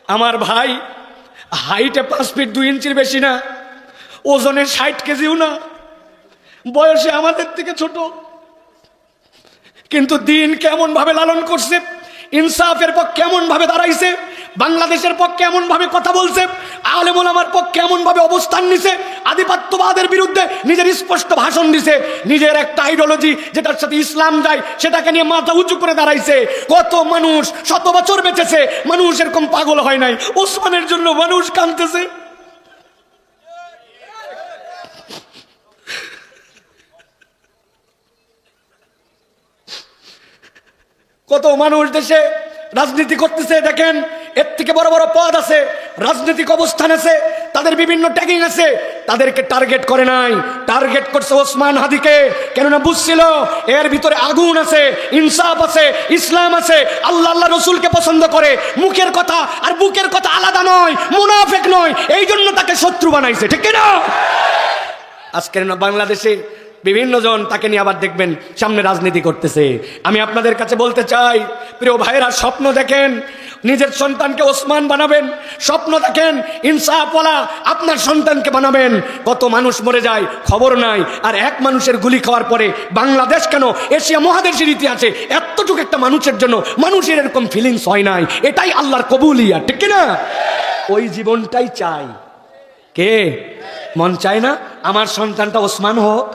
আমার ভাই হাইটে 5 ফিট 2 ইঞ্চির বেশি না, ওজনে 60 কেজিও না, বয়সে আমাদের থেকে ছোট, কিন্তু দিন কেমন ভাবে লালন করছে, ইনসাফের পক্ষে কেমন ভাবে দাঁড়াইছে, বাংলাদেশের পক্ষে কেমন ভাবে কথা বলছে, আলেম ওলামার পক্ষে কেমন ভাবে অবস্থান নিছে, আধিপত্যবাদের বিরুদ্ধে নিজের স্পষ্ট ভাষণ দিছে, নিজের একটা আইডিওলজি যেটার সাথে ইসলাম যায় সেটাকে নিয়ে মাথা উঁচু করে দাঁড়াইছে। কত মানুষ শত বছর বেঁচেছে, মানুষ এরকম পাগল হয় নাই। ওসমানের জন্য মানুষ কাঁদতেছে। কত মানুষ দেশে রাজনীতি করতেছে, দেখেন এর থেকে বড় বড় পদ আছে, রাজনৈতিক অবস্থান আছে, তাদের বিভিন্ন ট্যাগিং আছে, তাদেরকে টার্গেট করে নাই, টার্গেট করছে ওসমান হাদিকে। কেননা বুঝছিল এর ভিতরে আগুন আছে, ইনসাফ আছে, ইসলাম আছে, আল্লাহ আল্লাহ রসুলকে পছন্দ করে, মুখের কথা আর বুকের কথা আলাদা নয়, মুনাফিক নয়, এই জন্য তাকে শত্রু বানাইছে, ঠিক না? আজকের বাংলাদেশে বিভিন্ন জন তাকে নিয়ে আবার দেখবেন সামনে রাজনীতি করতেছে। আমি আপনাদের কাছে বলতে চাই, প্রিয় ভাইরা, স্বপ্ন দেখেন নিজের সন্তানকে ওসমান বানাবেন, স্বপ্ন দেখেন ইনসাফওয়ালা আপনার সন্তানকে বানাবেন। কত মানুষ মরে যায় খবর নাই, আর এক মানুষের গুলি খাওয়ার পরে বাংলাদেশ কেন এশিয়া মহাদেশের ইতিহাসে এতটুকু একটা মানুষের জন্য মানুষের এরকম ফিলিংস হয় নাই। এটাই আল্লাহর কবুলিয়া, ঠিক না? ওই জীবনটাই চাই। কে মন চায় না আমার সন্তানটা ওসমান হোক?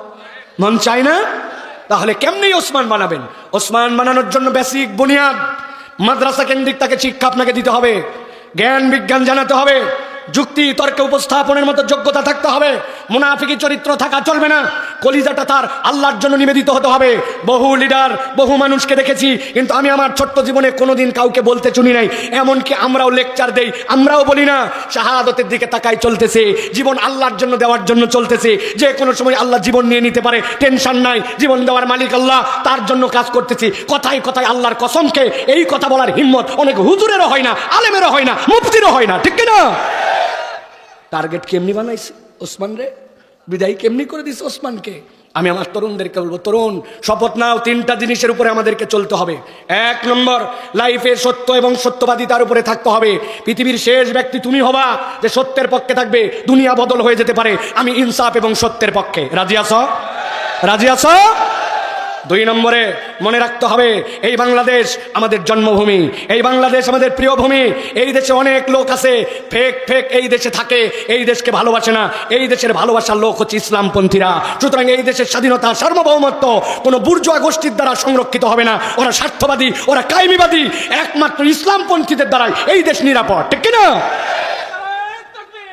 মন চায় না? তাহলে কেমনি ওসমান বানাবেন? ওসমান বানানোর জন্য বেসিক বুনিয়াদ মাদ্রাসা কেন্দ্রিক তাকে শিক্ষা আপনাকে দিতে হবে, জ্ঞান বিজ্ঞান জানাতে হবে, যুক্তি তর্কে উপস্থাপনের মতো যোগ্যতা থাকতে হবে, মুনাফিকি চরিত্র থাকা চলবে না, কলিজাটা তার আল্লাহর জন্য নিবেদিত হতে হবে। বহু লিডার বহু মানুষকে দেখেছি, কিন্তু আমি আমার ছোট্ট জীবনে কোনোদিন কাউকে বলতে শুনি নাই, এমনকি আমরাও লেকচার দেই, আমরাও বলি না শাহাদতের দিকে তাকাই চলতেছে, জীবন আল্লাহর জন্য দেওয়ার জন্য চলতেছে, যে কোনো সময় আল্লাহ জীবন নিয়ে নিতে পারে, টেনশন নাই, জীবন দেওয়ার মালিক আল্লাহ, তার জন্য কাজ করতেছি। কথায় কথায় আল্লাহর কসমকে এই কথা বলার হিম্মত অনেক হুজুরেরও হয় না, আলেমেরও হয় না, মুফতিরও হয় না, ঠিক না? টার্গেট কেমনি বানাইছে ওসমান রে, বিদায় কেমনি করে দিছে ওসমানকে। আমি আমার তরুণদেরকে বলবো, তরুণ শপথ নাও, 3টা জিনিসের উপরে আমাদেরকে চলতে হবে। 1 নম্বর, লাইফে সত্য এবং সত্যবাদিতার উপরে থাকতে হবে। পৃথিবীর শেষ ব্যক্তি তুমি হবা যে সত্যের পক্ষে থাকবে, দুনিয়া বদল হয়ে যেতে পারে, আমি ইনসাফ এবং সত্যের পক্ষে। রাজি আছো? রাজি আছো? 2 নম্বরে মনে রাখতে হবে এই বাংলাদেশ আমাদের জন্মভূমি, এই বাংলাদেশ আমাদের প্রিয় ভূমি। এই দেশে অনেক লোক আছে ফেক ফেক এই দেশে থাকে, এই দেশকে ভালোবাসে না। এই দেশের ভালোবাসার লোক হচ্ছে ইসলামপন্থীরা। সুতরাং এই দেশের স্বাধীনতা সার্বভৌমত্ব কোনো বুর্জোয়া গোষ্ঠীর দ্বারা সংরক্ষিত হবে না। ওরা স্বার্থবাদী, ওরা কায়েমিবাদী, একমাত্র ইসলামপন্থীদের দ্বারাই এই দেশ নিরাপদ, ঠিক না?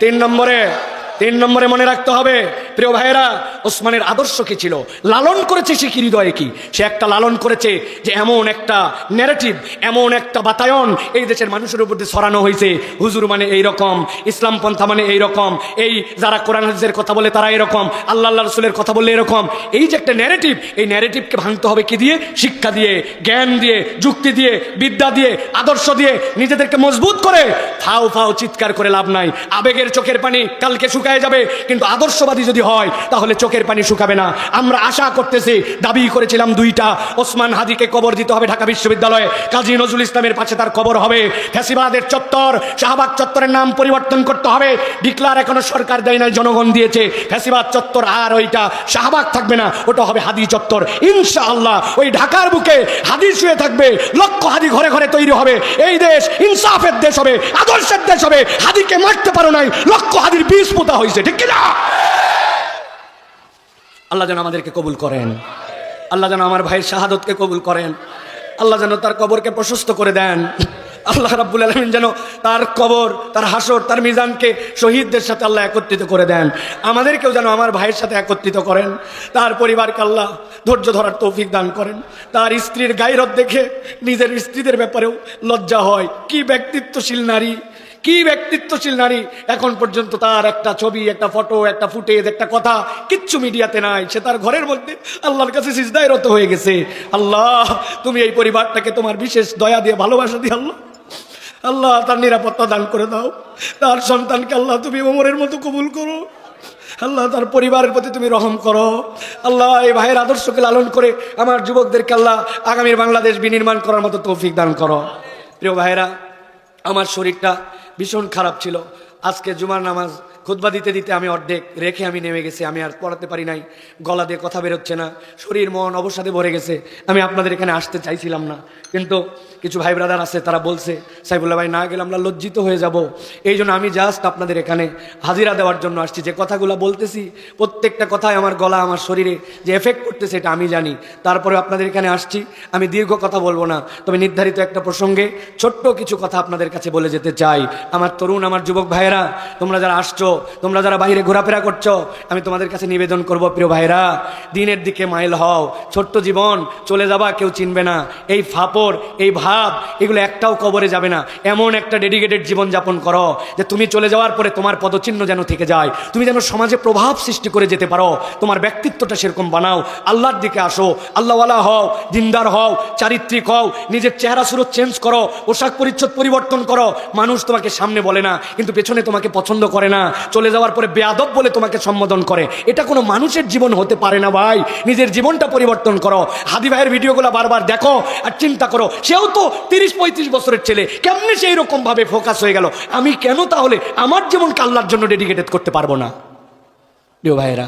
3 নম্বরে মনে রাখতে হবে প্রিয় ভাইয়েরা, ওসমানের আদর্শ কি ছিল, লালন করেছে সে কি হৃদয়ে কি, সে একটা লালন করেছে যে এমন একটা ন্যারেটিভ, এমন একটা বাতায়ন এই দেশের মানুষের উপর দিয়ে ছড়ানো হয়েছে, হুজুর মানে এইরকম, ইসলাম পন্থা মানে এইরকম, এই যারা কোরআন হাদিসের কথা বলে তারা এরকম, আল্লাহ আল্লাহ রসুলের কথা বললে এরকম। এই যে একটা ন্যারেটিভ, এই ন্যারেটিভকে ভাঙতে হবে কি দিয়ে? শিক্ষা দিয়ে, জ্ঞান দিয়ে, যুক্তি দিয়ে, বিদ্যা দিয়ে, আদর্শ দিয়ে নিজেদেরকে মজবুত করে। ফাও ফাও চিৎকার করে লাভ নাই, আবেগের চোখের পানি কালকে শুকায় যাবে, কিন্তু আদর্শবাদী যদি হয় তাহলে চোখের পানি শুকাবে না। আমরা আশা করতেছি, দাবি করেছিলাম 2টা, ওসমান হাদিকে কবর দিতে হবে ঢাকা বিশ্ববিদ্যালয়ে, কাজী নজরুল ইসলামের পাশে তার কবর হবে। ফ্যাসিবাদের চত্বর শাহবাগ চত্বরের নাম পরিবর্তন করতে হবে, ডিক্লার এখনো সরকার দেয় নাই, জনগণ দিয়েছে। ফ্যাসিবাদ চত্বর আর ওইটা শাহবাগ থাকবে না, ওটা হবে হাদি চত্বর। ইনশাআল্লাহ ওই ঢাকার বুকে হাদি শুয়ে থাকবে, লক্ষ হাদি ঘরে ঘরে তৈরি হবে। এই দেশ ইনসাফের দেশ হবে, আদর্শের দেশ হবে। হাদিকে মারতে পারো নাই, লক্ষ হাদির বীজ পোতা হয়েছে, ঠিক কিনা? আল্লাহ যেন আমাদেরকে কবুল করেন, আল্লাহ যেন আমার ভাইয়ের শাহাদতকে কবুল করেন, আল্লাহ যেন তার কবরকে প্রশস্ত করে দেন। আল্লাহ রাব্বুল আলামিন যেন তার কবর, তার হাসর, তার মিজানকে শহীদদের সাথে আল্লাহ একত্রিত করে দেন। আমাদেরকেও যেন আমার ভাইয়ের সাথে একত্রিত করেন। তার পরিবারকে আল্লাহ ধৈর্য ধরার তৌফিক দান করেন। তার স্ত্রীর গায়রত দেখে নিজের স্ত্রীদের ব্যাপারেও লজ্জা হয়। কি ব্যক্তিত্বশীল নারী, কি ব্যক্তিত্বশীল নারী! এখন পর্যন্ত তার একটা ছবি, একটা ফটো, একটা ফুটেজ, একটা কথা কিচ্ছু মিডিয়াতে নাই। সে তার ঘরের মধ্যে আল্লাহর কাছে সিজদায় রত হয়ে গেছে। আল্লাহ তুমি এই পরিবারটাকে তোমার বিশেষ দয়া দিয়ে, ভালোবাসা দিয়ে আল্লাহ আল্লাহ তার নিরাপত্তা দান করে দাও। তার সন্তানকে আল্লাহ তুমি ওমরের মতো কবুল করো। আল্লাহ তার পরিবারের প্রতি তুমি রহম করো। আল্লাহ এই ভাইয়ের আদর্শকে লালন করে আমার যুবকদেরকে আল্লাহ আগামীর বাংলাদেশ বিনির্মাণ করার মতো তৌফিক দান করো। প্রিয় ভাইয়েরা, আমার শরীরটা ভীষণ খারাপ ছিল। আজকে জুমার নামাজ খুতবা দিতে দিতে আমি অর্ধেক রেখে আমি নেমে গেছি, আমি আর পড়াতে পারি নাই, গলা দিয়ে কথা বেরোচ্ছে না, শরীর মন অবসাদে ভরে গেছে। আমি আপনাদের এখানে আসতে চাইছিলাম না, কিন্তু কিছু ভাই ব্রাদার আছে, তারা বলছে সাইফুল্লাহ ভাই না গেলে আমরা লজ্জিত হয়ে যাব। এই জন্য আমি জাস্ট আপনাদের এখানে হাজিরা দেওয়ার জন্য আসছি। যে কথাগুলো বলতেছি প্রত্যেকটা কথায় আমার গলা আমার শরীরে যে এফেক্ট করতেছে এটা আমি জানি, তারপরে আপনাদের এখানে আসছি। আমি দীর্ঘ কথা বলবো না, তবে নির্ধারিত একটা প্রসঙ্গে ছোট্ট কিছু কথা আপনাদের কাছে বলে যেতে চাই। আমার তরুণ, আমার যুবক ভাইয়েরা, তোমরা যারা আসছো, তোমরা যারা বাইরে ঘোরাফেরা করছো, আমি তোমাদের কাছে নিবেদন করব, প্রিয় ভাইরা, দিনের দিকে মাইল হও। ছোট্ট জীবন, চলে যাবা, কেউ চিনবে না। এই ফাপড়, এই ভাব, এগুলো একটাও কবরে যাবে না। এমন একটা ডেডিকেটেড জীবন যাপন করো যে তুমি চলে যাওয়ার পরে তোমার পদচিহ্ন যেন থেকে যায়, তুমি যেন সমাজে প্রভাব সৃষ্টি করে যেতে পারো। তোমার ব্যক্তিত্বটা সেরকম বানাও, আল্লাহর দিকে আসো, আল্লাহওয়ালা হও, দিনদার হও, চারিত্রিক হও, নিজের চেহারা সুরত চেঞ্জ করো, পোশাক পরিচ্ছদ পরিবর্তন করো। মানুষ তোমাকে সামনে বলে না, কিন্তু পেছনে তোমাকে পছন্দ করে না, চলে যাওয়ার পরে বেয়াদব বলে তোমাকে সম্বোধন করে। এটা কোনো মানুষের জীবন হতে পারে না ভাই। নিজের জীবনটা পরিবর্তন করো। হাদি ভাইয়ের ভিডিওগুলো বারবার দেখো আর চিন্তা করো, সেও তো 30-35 বছরের ছেলে, কেমনে সেই রকম ভাবে ফোকাস হয়ে গেল। আমি কেন তাহলে আমার জীবনকে আল্লাহর জন্য ডেডিকেটেড করতে পারবো না? প্রিয় ভাইয়েরা,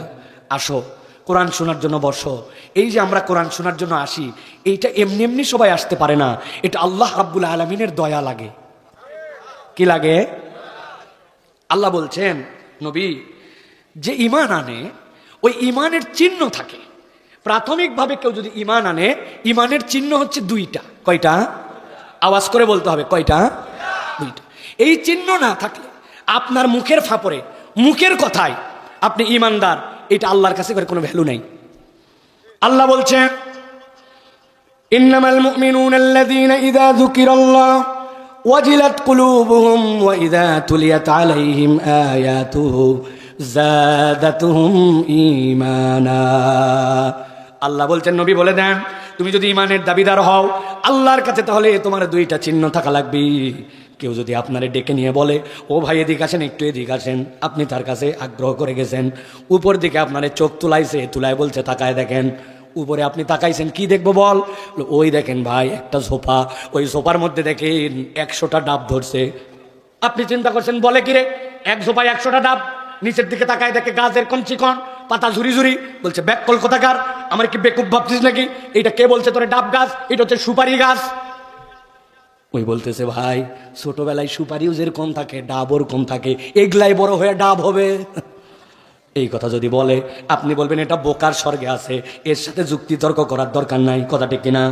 আসো কোরআন শোনার জন্য বসো। এই যে আমরা কোরআন শোনার জন্য আসি, এইটা এমনি এমনি সবাই আসতে পারে না, এটা আল্লাহ রাব্বুল আলামিনের দয়া লাগে। কি লাগে? আল্লাহ বলছেন, নবী যে ঈমান আনে ওই ঈমানের চিহ্ন থাকে। প্রাথমিকভাবে কেউ যদি ঈমান আনে, ঈমানের চিহ্ন হচ্ছে দুইটা। কয়টা? আওয়াজ করে বলতে হবে, কয়টা? দুইটা। এই চিহ্ন না থাকলে আপনার মুখের ফাপড়ে, মুখের কথায় আপনি ঈমানদার, এটা আল্লাহর কাছে কোনো ভ্যালু নেই। আল্লাহ বলছেন, ইন্নামাল মুমিনুনা আল্লাযীনা ইযা যুকিরাল্লাহ ওয়াজিলাত কুলুবুহুম ওয়া ইযা তুলিয়াত আলাইহিম আয়াতুহু যাদাতুহুম ঈমানা। আল্লাহ বলছেন, নবী বলে দেন, তুমি যদি ঈমানের দাবিদার হও আল্লাহর কাছে, তাহলে তোমার দুইটা চিহ্ন থাকা লাগবে। কেউ যদি আপনারে ডেকে নিয়ে বলে, ও ভাই এদিক আসেন, একটু এদিক আসেন, আপনি তার কাছে আগ্রহ করে গেছেন, উপর দিকে আপনারে চোখ তুলাইছে, তুলায় বলছে তাকায় দেখেন, উপরে আপনি তাকাইছেন, কি দেখবো বল? ওই দেখেন ভাই একটা ঝোপা, ওই ঝোপার মধ্যে দেখেন 100টা ডাব ধরছে। আপনি চিন্তা করছেন, বলে কিরে এক ঝোপায় 100টা ডাব? নিচের দিকে তাকায় দেখে গাছ এরকম চিকন, পাতা ঝুরি ঝুরি, বলছে ব্যাক কলকাতাকার, আমার কি বেকুব ভাবছিস নাকি? এটা কে বলছে তোরে ডাব গাছ? এটা হচ্ছে সুপারি গাছ। ওই বলতেছে, ভাই ছোটবেলায় সুপারিও যেরকম থাকে ডাব ওরকম থাকে, এগুলাই বড় হয়ে ডাব হবে। এই কথা যদি বলে, আপনি বলবেন এটা বোকার স্বর্গে আছে, এর সাথে যুক্তি তর্ক করার দরকার নাই। কথা ঠিক কিনা?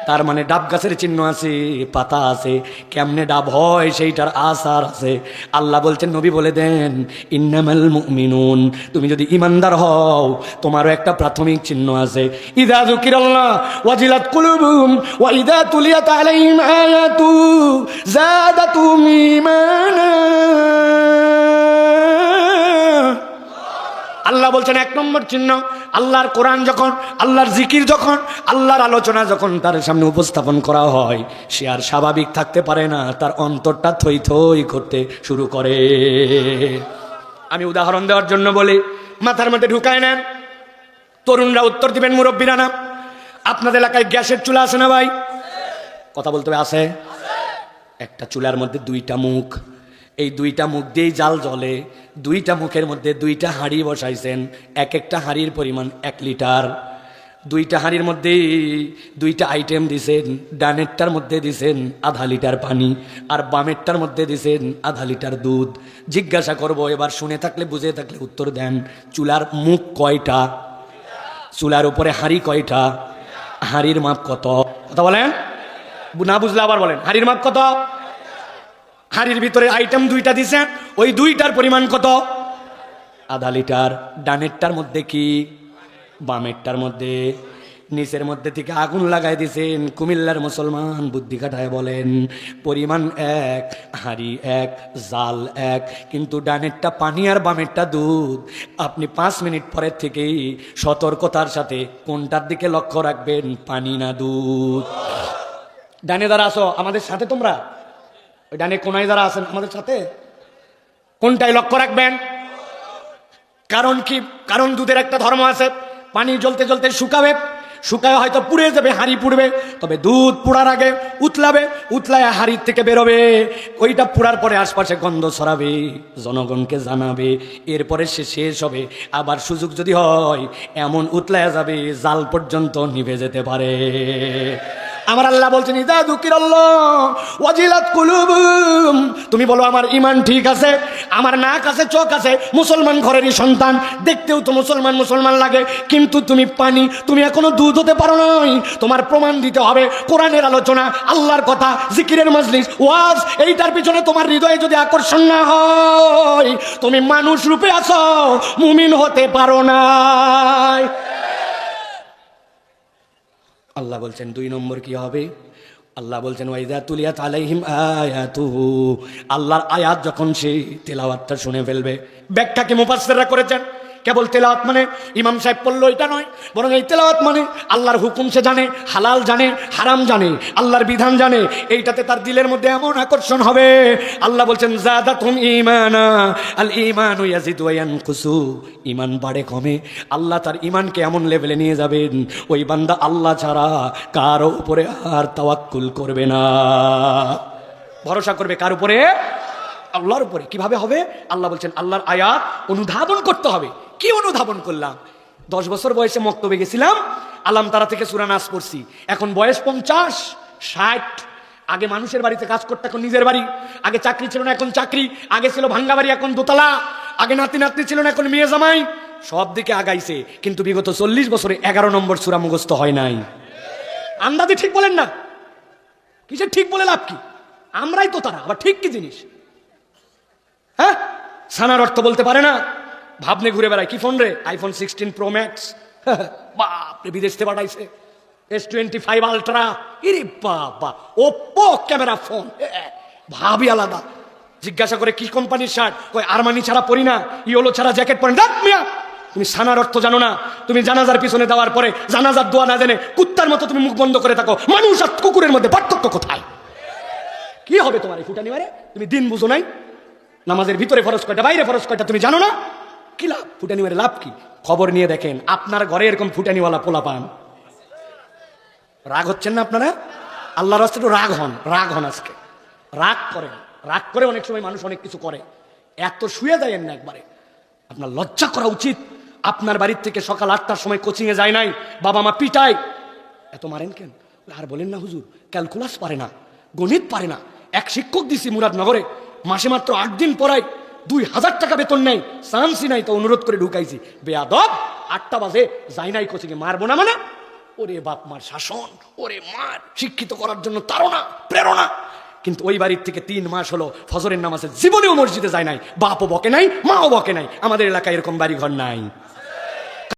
তার মানে ডাব গাছের চিহ্ন আছে, পাতা আছে, কেমনে ডাব হয় সেইটার আসার আছে। আল্লাহ বলছেন, নবী বলে দেন, ইন্নামাল মুমিনুন, তুমি যদি ইমানদার হও তোমারও একটা প্রাথমিক চিহ্ন আছে। ইযা যুকিরাল্লাহ ওয়াজিলাত কুলুবুহুম ওয়া ইযা তুলিয়াত আলাইহিম আয়াতু যাদাতুহুম ঈমানা। আল্লাহ বলছেন, 1 নম্বর চিহ্ন, আল্লাহর কোরআন যখন, আল্লাহর জিকির যখন, আল্লাহর আলোচনা যখন তার সামনে উপস্থাপন করা হয়, সে আর স্বাভাবিক থাকতে পারে না, তার অন্তরটা থই থই করতে শুরু করে। আমি উদাহরণ দেওয়ার জন্য বলি, মাথার মধ্যে ঢুকায় নেন, তরুণরা উত্তর দিবেন, মুরব্বীরা না। আপনাদের এলাকায় গ্যাসের চুলা আছে না ভাই? কথা বলতে হবে, আছে? একটা চুলার মধ্যে 2টা মুখ, এই 2টা মুখ দিয়েই জাল জ্বলে। 2টা মুখের মধ্যে 2টা হাঁড়ি বসাইছেন, এক একটা হাঁড়ির পরিমাণ 1 লিটার। 2টা হাঁড়ির মধ্যে 2টা আইটেম দিছেন, ডানেরটার মধ্যে দিছেন আধা লিটার পানি, আর বামেরটার মধ্যে দিছেন আধা লিটার দুধ। জিজ্ঞাসা করব, এবার শুনে থাকলে বুঝে থাকলে উত্তর দেন, চুলার মুখ কয়টা? চুলার উপরে হাঁড়ি কয়টা? হাঁড়ির মাপ কত? কথা বলেন, না বুঝলে আবার বলেন, হাঁড়ির মাপ কত? হাঁড়ির ভিতরে আইটেম 2টা দিছেন, ওই 2টার পরিমাণ কত? আধা লিটার। ডানেরটার মধ্যে কি, বামেরটার মধ্যে? নিচের মধ্যে থেকে আগুন লাগাই দিছেন। কুমিল্লার মুসলমান বুদ্ধি খাটায় বলেন, পরিমাণ 1, হাঁড়ি 1, জাল 1, কিন্তু ডানেরটা পানি আর বামেরটা দুধ। আপনি 5 মিনিট পরের থেকেই সতর্কতার সাথে কোনটার দিকে লক্ষ্য রাখবেন, পানি না দুধ? ডানে যারা আসো আমাদের সাথে, তোমরা ওই ডানে কোনায় যারা আছেন আমাদের সাথে, কোনটায় লক্ষ্য রাখবেন? কারণ কি? কারণ দুধের একটা ধর্ম আছে, পানি জ্বলতে জ্বলতে শুকাবে, শুকায় হয়তো পুড়ে যাবে, হাঁড়ি পুড়বে, তবে দুধ পোড়ার আগে উতলাবে, উতলায় হাঁড়ির থেকে বেরোবে, ওইটা পোড়ার পরে আশপাশে গন্ধ ছড়াবে, জনগণকে জানাবে, এরপরে সে শেষ হবে। আবার সুযোগ যদি হয় এমন উতলায় যাবে জাল পর্যন্ত নিভে যেতে পারে। আমার আল্লাহ বলছেন ইদা যুকিরাল্লাহ ওয়াজিলাত কুলুবুহুম, তুমি বলো আমার ঈমান ঠিক আছে, আমার নাক আছে, চোখ আছে, মুসলমান ঘরেরই সন্তান, দেখতেও তো মুসলমান মুসলমান লাগে, কিন্তু তুমি পানি, তুমি এখনো দুধ হতে পারো নাই। তোমার প্রমাণ দিতে হবে কোরআনের আলোচনা, আল্লাহর কথা, জিকিরের মজলিস, ওয়াজ, এইটার পিছনে তোমার হৃদয়ে যদি আকর্ষণ না হয়, তুমি মানুষ রূপে আছো, মুমিন হতে পারো না। আল্লাহ বলছেন 2 নম্বর কি হবে? আল্লাহ বলছেন ওয়াইদা তুলিয়াত আলাইহিম আয়াতুহু, আল্লাহর আয়াত যখন সে তেলাওয়াতটা শুনে ফেলবে। ব্যাখ্যা কি মুফাসসিররা করেছেন, কেবল তেলাওয়াত মানে ইমাম সাহেব পড়লো এটা নয়, বরং এই তেলাওয়াত মানে আল্লাহর হুকুম সে জানে, হালাল জানে, হারাম জানে, আল্লাহর বিধান জানে, এইটাতে তার দিলের মধ্যে এমন আকর্ষণ হবে। আল্লাহ বলছেন যাদাতুম ঈমানা, আল ঈমানু ইয়াজিদু ওয়া ইয়ানকুসু, ঈমান বাড়ে কমে। আল্লাহ তার ঈমানকে এমন লেভেলে নিয়ে যাবেন, ওই বান্দা আল্লাহ ছাড়া কারো উপরে আর তাওয়াক্কুল করবে না, ভরসা করবে কার উপরে? আল্লাহর উপরে। কিভাবে হবে? আল্লাহ বলছেন আল্লাহর আয়াত অনুধাবন করতে হবে। কি অনুধাবন করলাম? 10 বছর বয়সে মক্তবে গেছিলাম, আলাম তারা থেকে সূরা নাস পড়ছি, এখন বয়স 50 60। আগে মানুষের বাড়িতে কাজ করতে, এখন নিজের বাড়ি। আগে চাকরি ছিল না, এখন চাকরি। আগে ছিল ভাঙ্গা বাড়ি, এখন দোতলা। আগে নাতি নাতনি ছিল না, এখন মেয়ে জামাই। সব দিকে আগাইছে, কিন্তু বিগত 40 বছরে 11 নম্বর সূরা মুখস্থ হয় নাই। আন্দাজে ঠিক বলেন না, কিসের ঠিক বলে লাভ কি? আমরাই তো তারা, আবার ঠিক কি জিনিস? হ্যাঁ, সানার অর্থ বলতে পারে না, ভাবনে ঘুরে বেড়ায়। কি ফোন রে? IPhone 16 pro max. বাপরে, বিদেশ থেকে পাঠাইছে। S25 আলট্রা, ইরে বাবা, ওপ্পো ক্যামেরা ফোন, ভাবি আলাদা। জিজ্ঞাসা করে কি কোম্পানির শার্ট, কই আরমানি ছাড়া পরি না, ইয়োলো ছাড়া জ্যাকেট পরেন। রাত মিয়া, তুমি সানার অর্থ জানো না। তুমি জানাজার পিছনে দেওয়ার পরে জানাজার দোয়া না জেনে কুত্তার মতো তুমি মুখ বন্ধ করে থাকো। মানুষ আর কুকুরের মধ্যে পার্থক্য কোথায়? কি হবে তোমার এই ফুটানি মারে? তুমি দিন বুঝো নাই? নামাজের ভিতরে ফরজ কয়টা, বাইরে ফরজ কয়টা তুমি জানো না? কি লাভ ফুটানি মারে? লাভ কি? খবর নিয়ে দেখেন আপনার ঘরে এরকম ফুটানিওয়ালা পোলা পান। রাগ হচ্ছেন না আপনারা? আল্লাহর রাস্তায় একটু রাগ হন, রাগ হন। আজকে রাগ করেন, রাগ করে অনেক সময় মানুষ অনেক কিছু করে। এত শুয়ে যায়েন না একবারে, আপনার লজ্জা করা উচিত। আপনার বাড়ির থেকে সকাল 8টার সময় কোচিং এ যায় নাই, বাবা মা পিটায়, এত মারেন কেন? আর বলেন না হুজুর ক্যালকুলাস পারে না, গণিত পারে না। এক শিক্ষক দিছি মুরাদনগরে, মাসে মাত্র 8 দিন পড়াই, 2000 টাকা বেতন নেই, চান্সই নাই, তো অনুরোধ করে ঢুকাইছি। বেয়াদব, 8টা বাজে যাই নাই কোচিং এ, মারবো না মানে? ওরে বাপ মার শাসন, ওরে মার শিক্ষিত করার জন্য তাড়না প্রেরণা। কিন্তু ওই বাড়ির থেকে 3 মাস হলো ফজরের নামাজে জীবনেও মসজিদে যায় নাই, বাপও বকে নাই, মাও বকে নাই। আমাদের এলাকায় এরকম বাড়ি ঘর নাই।